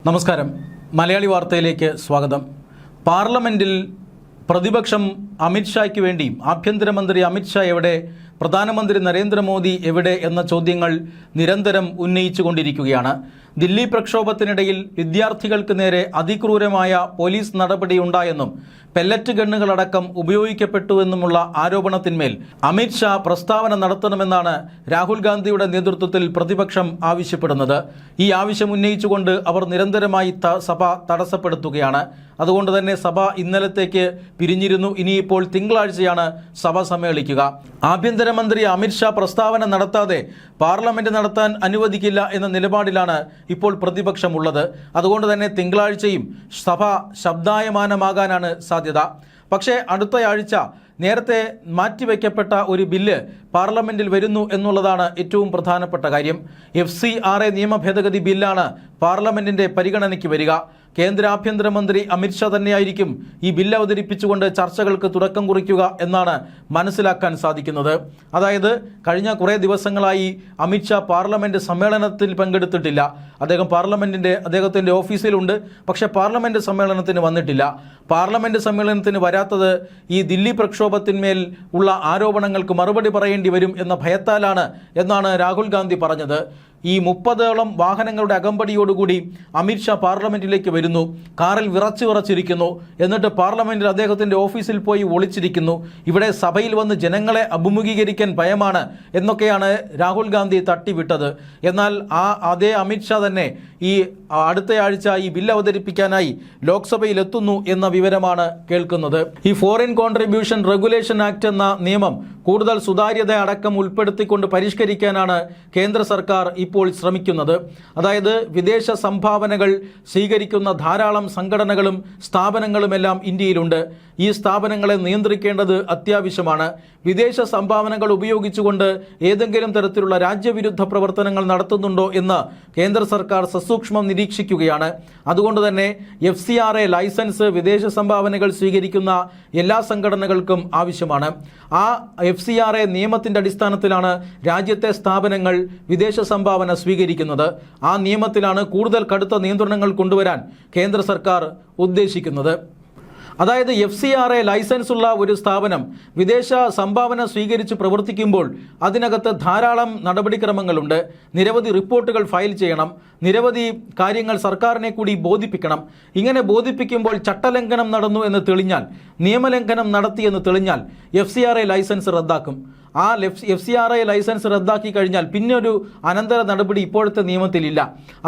നമസ്കാരം. മലയാളി വാർത്തയിലേക്ക് സ്വാഗതം. പാർലമെന്റിൽ പ്രതിപക്ഷം അമിത്ഷായ്ക്ക് വേണ്ടിയും ആഭ്യന്തരമന്ത്രി അമിത്ഷാ എവിടെ, പ്രധാനമന്ത്രി നരേന്ദ്രമോദി എവിടെ എന്ന ചോദ്യങ്ങൾ നിരന്തരം ഉന്നയിച്ചുകൊണ്ടിരിക്കുകയാണ്. ദില്ലി പ്രക്ഷോഭത്തിനിടയിൽ വിദ്യാർത്ഥികൾക്ക് നേരെ അതിക്രൂരമായ പോലീസ് നടപടിയുണ്ടായെന്നും പെല്ലറ്റ് ഗണ്ണുകളടക്കം ഉപയോഗിക്കപ്പെട്ടുവെന്നുമുള്ള ആരോപണത്തിന്മേൽ അമിത്ഷാ പ്രസ്താവന നടത്തണമെന്നാണ് രാഹുൽ ഗാന്ധിയുടെ നേതൃത്വത്തിൽ പ്രതിപക്ഷം ആവശ്യപ്പെടുന്നത്. ഈ ആവശ്യം ഉന്നയിച്ചുകൊണ്ട് അവർ നിരന്തരമായി സഭ തടസ്സപ്പെടുത്തുകയാണ്. അതുകൊണ്ട് തന്നെ സഭ ഇന്നലത്തേക്ക് പിരിഞ്ഞിരുന്നു. ഇനിയിപ്പോൾ തിങ്കളാഴ്ചയാണ് സഭ സമ്മേളിക്കുക. ആഭ്യന്തരമന്ത്രി അമിത്ഷാ പ്രസ്താവന നടത്താതെ പാർലമെന്റ് നടത്താൻ അനുവദിക്കില്ല എന്ന നിലപാടിലാണ് ഇപ്പോൾ പ്രതിപക്ഷമുള്ളത്. അതുകൊണ്ട് തന്നെ തിങ്കളാഴ്ചയും സഭ ശബ്ദായമാനമാകാനാണ് സാധ്യത. പക്ഷേ അടുത്തയാഴ്ച നേരത്തെ മാറ്റിവെക്കപ്പെട്ട ഒരു ബില്ല് പാർലമെന്റിൽ വരുന്നു എന്നുള്ളതാണ് ഏറ്റവും പ്രധാനപ്പെട്ട കാര്യം. FCRA നിയമ ഭേദഗതി ബില്ലാണ് പാർലമെന്റിന്റെ പരിഗണനയ്ക്ക് വരിക. കേന്ദ്ര ആഭ്യന്തരമന്ത്രി അമിത്ഷാ തന്നെയായിരിക്കും ഈ ബില്ല് അവതരിപ്പിച്ചുകൊണ്ട് ചർച്ചകൾക്ക് തുടക്കം കുറിക്കുക എന്നാണ് മനസ്സിലാക്കാൻ സാധിക്കുന്നത്. അതായത് കഴിഞ്ഞ കുറേ ദിവസങ്ങളായി അമിത്ഷാ പാർലമെന്റ് സമ്മേളനത്തിൽ പങ്കെടുത്തിട്ടില്ല. അദ്ദേഹത്തിൻ്റെ ഓഫീസിലുണ്ട്, പക്ഷേ പാർലമെന്റ് സമ്മേളനത്തിന് വന്നിട്ടില്ല. പാർലമെന്റ് സമ്മേളനത്തിന് വരാത്തത് ഈ ദില്ലി പ്രക്ഷോഭത്തിന്മേൽ ഉള്ള ആരോപണങ്ങൾക്ക് മറുപടി പറയേണ്ടി വരും എന്ന ഭയത്താലാണ് എന്നാണ് രാഹുൽ ഗാന്ധി പറഞ്ഞത്. ഈ 30ഓളം വാഹനങ്ങളുടെ അകമ്പടിയോടുകൂടി അമിത്ഷാ പാർലമെന്റിലേക്ക് വരുന്നു. കാറിൽ വിറച്ചിരിക്കുന്നു. എന്നിട്ട് പാർലമെന്റിൽ അദ്ദേഹത്തിൻ്റെ ഓഫീസിൽ പോയി ഒളിച്ചിരിക്കുന്നു. ഇവിടെ സഭയിൽ വന്ന് ജനങ്ങളെ അഭിമുഖീകരിക്കാൻ ഭയമാണ് എന്നൊക്കെയാണ് രാഹുൽ ഗാന്ധി തട്ടിവിട്ടത്. എന്നാൽ അതേ അമിത്ഷാ തന്നെ ഈ അടുത്തയാഴ്ച ഈ ബില്ല് അവതരിപ്പിക്കാനായി ലോക്സഭയിൽ എത്തുന്നു എന്ന വിവരമാണ് കേൾക്കുന്നത്. ഈ ഫോറിൻ കോൺട്രിബ്യൂഷൻ റെഗുലേഷൻ ആക്ട് എന്ന നിയമം കൂടുതൽ സുതാര്യത അടക്കം ഉൾപ്പെടുത്തിക്കൊണ്ട് പരിഷ്കരിക്കാനാണ് കേന്ദ്ര സർക്കാർ ഇപ്പോൾ ശ്രമിക്കുന്നത്. അതായത് വിദേശ സംഭാവനകൾ സ്വീകരിക്കുന്ന ധാരാളം സംഘടനകളും സ്ഥാപനങ്ങളുമെല്ലാം ഇന്ത്യയിലുണ്ട്. ഈ സ്ഥാപനങ്ങളെ നിയന്ത്രിക്കേണ്ടത് അത്യാവശ്യമാണ്. വിദേശ സംഭാവനകൾ ഉപയോഗിച്ചുകൊണ്ട് ഏതെങ്കിലും തരത്തിലുള്ള രാജ്യവിരുദ്ധ പ്രവർത്തനങ്ങൾ നടത്തുന്നുണ്ടോ എന്ന് കേന്ദ്ര സർക്കാർ സസൂക്ഷ്മം നിരീക്ഷിക്കുകയാണ്. അതുകൊണ്ട് തന്നെ FCRA ലൈസൻസ് വിദേശ സംഭാവനകൾ സ്വീകരിക്കുന്ന എല്ലാ സംഘടനകൾക്കും ആവശ്യമാണ്. ആ FCRA നിയമത്തിൻ്റെ അടിസ്ഥാനത്തിലാണ് രാജ്യത്തെ സ്ഥാപനങ്ങൾ വിദേശ സംഭാവന സ്വീകരിക്കുന്നത്. ആ നിയമത്തിലാണ് കൂടുതൽ കടുത്ത നിയന്ത്രണങ്ങൾ കൊണ്ടുവരാൻ കേന്ദ്ര സർക്കാർ ഉദ്ദേശിക്കുന്നത്. അതായത് FCRA ലൈസൻസ് ഉള്ള ഒരു സ്ഥാപനം വിദേശ സംഭാവന സ്വീകരിച്ച് പ്രവർത്തിക്കുമ്പോൾ അതിനകത്ത് ധാരാളം നടപടിക്രമങ്ങളുണ്ട്. നിരവധി റിപ്പോർട്ടുകൾ ഫയൽ ചെയ്യണം, നിരവധി കാര്യങ്ങൾ സർക്കാരിനെ കൂടി ബോധിപ്പിക്കണം. ഇങ്ങനെ ബോധിപ്പിക്കുമ്പോൾ ചട്ടലംഘനം നടന്നു എന്ന് തെളിഞ്ഞാൽ, നിയമലംഘനം നടത്തിയെന്ന് തെളിഞ്ഞാൽ FCRA ലൈസൻസ് റദ്ദാക്കും. ആ FCRA ലൈസൻസ് റദ്ദാക്കി കഴിഞ്ഞാൽ പിന്നെ ഒരു അനന്തര നടപടി ഇപ്പോഴത്തെ നിയമത്തിലില്ല.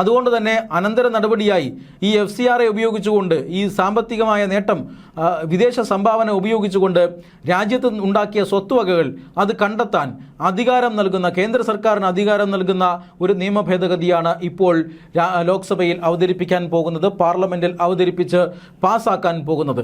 അതുകൊണ്ട് തന്നെ അനന്തര നടപടിയായി ഈ FCRA ഉപയോഗിച്ചുകൊണ്ട് ഈ സാമ്പത്തികമായ നേട്ടം, വിദേശ സംഭാവന ഉപയോഗിച്ചുകൊണ്ട് രാജ്യത്ത് ഉണ്ടാക്കിയ സ്വത്തുവകകൾ അത് കണ്ടെത്താൻ അധികാരം നൽകുന്ന, കേന്ദ്ര സർക്കാരിന് അധികാരം നൽകുന്ന ഒരു നിയമ ഭേദഗതിയാണ് ഇപ്പോൾ ലോക്സഭയിൽ അവതരിപ്പിക്കാൻ പോകുന്നത്, പാർലമെന്റിൽ അവതരിപ്പിച്ച് പാസ്സാക്കാൻ പോകുന്നത്.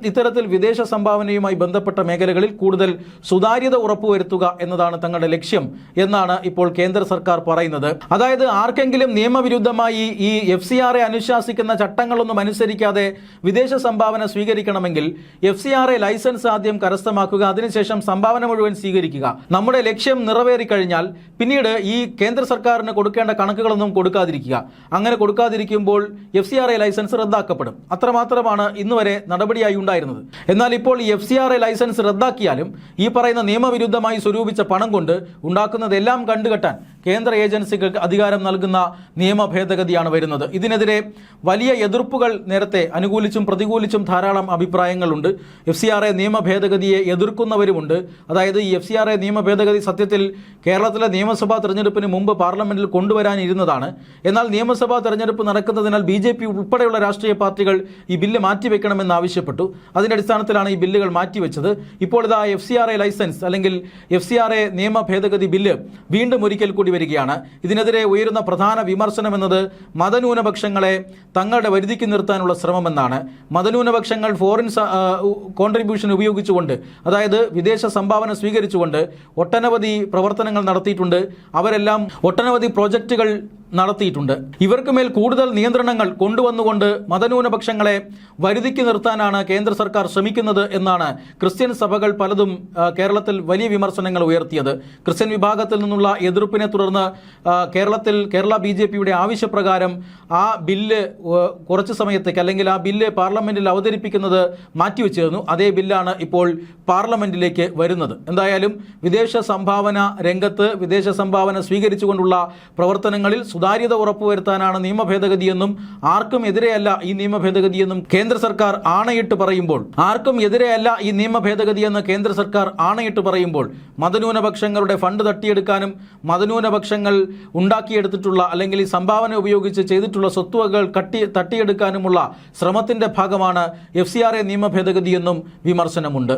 ഇത്തരത്തിൽ വിദേശ സംഭാവനയുമായി ബന്ധപ്പെട്ട മേഖലകളിൽ കൂടുതൽ സുതാര്യത ഉറപ്പുവരുത്തുക എന്നതാണ് തങ്ങളുടെ ലക്ഷ്യം എന്നാണ് ഇപ്പോൾ കേന്ദ്ര സർക്കാർ പറയുന്നത്. അതായത് ആർക്കെങ്കിലും നിയമവിരുദ്ധമായി ഈ FCRA അനുശാസിക്കുന്ന ചട്ടങ്ങളൊന്നും അനുസരിക്കാതെ വിദേശ സംഭാവന സ്വീകരിക്കണമെങ്കിൽ FCRA ലൈസൻസ് ആദ്യം കരസ്ഥമാക്കുക, അതിനുശേഷം സംഭാവന മുഴുവൻ സ്വീകരിക്കുക. നമ്മുടെ ലക്ഷ്യം നിറവേറിക്കഴിഞ്ഞാൽ പിന്നീട് ഈ കേന്ദ്ര സർക്കാരിന് കൊടുക്കേണ്ട കണക്കുകളൊന്നും കൊടുക്കാതിരിക്കുക. അങ്ങനെ കൊടുക്കാതിരിക്കുമ്പോൾ FCRA ലൈസൻസ് റദ്ദാക്കപ്പെടും. അത്രമാത്രമാണ് ഇന്നുവരെ നടപടിയായി ഉണ്ടായിരുന്നത്. എന്നാൽ ഇപ്പോൾ ഈ FCRA ലൈസൻസ് റദ്ദാക്കിയാലും ഈ പറയുന്ന നിയമവിരുദ്ധമായി സ്വരൂപിച്ച പണം കൊണ്ട് ഉണ്ടാക്കുന്നതെല്ലാം കണ്ടുകെട്ടാൻ കേന്ദ്ര ഏജൻസികൾക്ക് അധികാരം നൽകുന്ന നിയമ ഭേദഗതിയാണ് വരുന്നത്. ഇതിനെതിരെ വലിയ എതിർപ്പുകൾ നേരത്തെ അനുകൂലിച്ചും പ്രതികൂലിച്ചും ധാരാളം അഭിപ്രായങ്ങളുണ്ട്. FCRA നിയമ ഭേദഗതിയെ എതിർക്കുന്നവരുമുണ്ട്. അതായത് ഈ FCRA നിയമ ഭേദഗതി സത്യത്തിൽ കേരളത്തിലെ നിയമസഭാ തെരഞ്ഞെടുപ്പിന് മുമ്പ് പാർലമെന്റിൽ കൊണ്ടുവരാനിരുന്നതാണ്. എന്നാൽ നിയമസഭാ തെരഞ്ഞെടുപ്പ് നടക്കുന്നതിനാൽ BJP ഉൾപ്പെടെയുള്ള രാഷ്ട്രീയ പാർട്ടികൾ ഈ ബില്ല് മാറ്റിവെക്കണമെന്ന് ആവശ്യപ്പെട്ടു. അതിൻ്റെ അടിസ്ഥാനത്തിലാണ് ഈ ബില്ലുകൾ മാറ്റിവെച്ചത്. ഇപ്പോൾ ഇതാ FCRA ലൈസൻസ് അല്ലെങ്കിൽ FCRA നിയമ ഭേദഗതി ബില്ല് വീണ്ടും ഒരിക്കൽ കൂടി വരികയാണ്. ഇതിനെതിരെ ഉയരുന്ന പ്രധാന വിമർശനം എന്നത് മതന്യൂനപക്ഷങ്ങളെ തങ്ങളുടെ വരുതിക്ക് നിർത്താനുള്ള ശ്രമമെന്നാണ്. മതന്യൂനപക്ഷങ്ങൾ ഫോറിൻ കോൺട്രിബ്യൂഷൻ ഉപയോഗിച്ചുകൊണ്ട്, അതായത് വിദേശ സംഭാവന സ്വീകരിച്ചുകൊണ്ട് ഒട്ടനവധി പ്രവർത്തനങ്ങൾ നടത്തിയിട്ടുണ്ട്. അവരെല്ലാം ഒട്ടനവധി പ്രോജക്റ്റുകൾ നടത്തിയിട്ടുണ്ട്. ഇവർക്ക് മേൽ കൂടുതൽ നിയന്ത്രണങ്ങൾ കൊണ്ടുവന്നുകൊണ്ട് മതന്യൂനപക്ഷങ്ങളെ വരുതിക്ക് നിർത്താനാണ് കേന്ദ്ര സർക്കാർ ശ്രമിക്കുന്നത് എന്നാണ് ക്രിസ്ത്യൻ സഭകൾ പലതും കേരളത്തിൽ വലിയ വിമർശനങ്ങൾ ഉയർത്തിയത്. ക്രിസ്ത്യൻ വിഭാഗത്തിൽ നിന്നുള്ള എതിർപ്പിനെ തുടർന്ന് കേരള BJPയുടെ ആവശ്യപ്രകാരം ആ ബില്ല് കുറച്ച് സമയത്തേക്ക് അല്ലെങ്കിൽ ആ ബില്ല് പാർലമെന്റിൽ അവതരിപ്പിക്കുന്നത് മാറ്റിവെച്ചിരുന്നു. അതേ ബില്ലാണ് ഇപ്പോൾ പാർലമെന്റിലേക്ക് വരുന്നത്. എന്തായാലും വിദേശ സംഭാവന രംഗത്ത് വിദേശ സംഭാവന സ്വീകരിച്ചുകൊണ്ടുള്ള പ്രവർത്തനങ്ങളിൽ സുതാര്യത ഉറപ്പുവരുത്താനാണ് നിയമ ഭേദഗതിയെന്നും ആർക്കും എതിരെയല്ല ഈ നിയമ ഭേദഗതിയെന്നും കേന്ദ്ര സർക്കാർ ആണയിട്ട് പറയുമ്പോൾ മതന്യൂനപക്ഷങ്ങളുടെ ഫണ്ട് തട്ടിയെടുക്കാനും മതന്യൂനപക്ഷങ്ങൾ ഉണ്ടാക്കിയെടുത്തിട്ടുള്ള അല്ലെങ്കിൽ ഈ സംഭാവന ഉപയോഗിച്ച് ചെയ്തിട്ടുള്ള സ്വത്തുവകകൾ തട്ടിയെടുക്കാനുമുള്ള ശ്രമത്തിന്റെ ഭാഗമാണ് FCRA നിയമ ഭേദഗതിയെന്നും വിമർശനമുണ്ട്.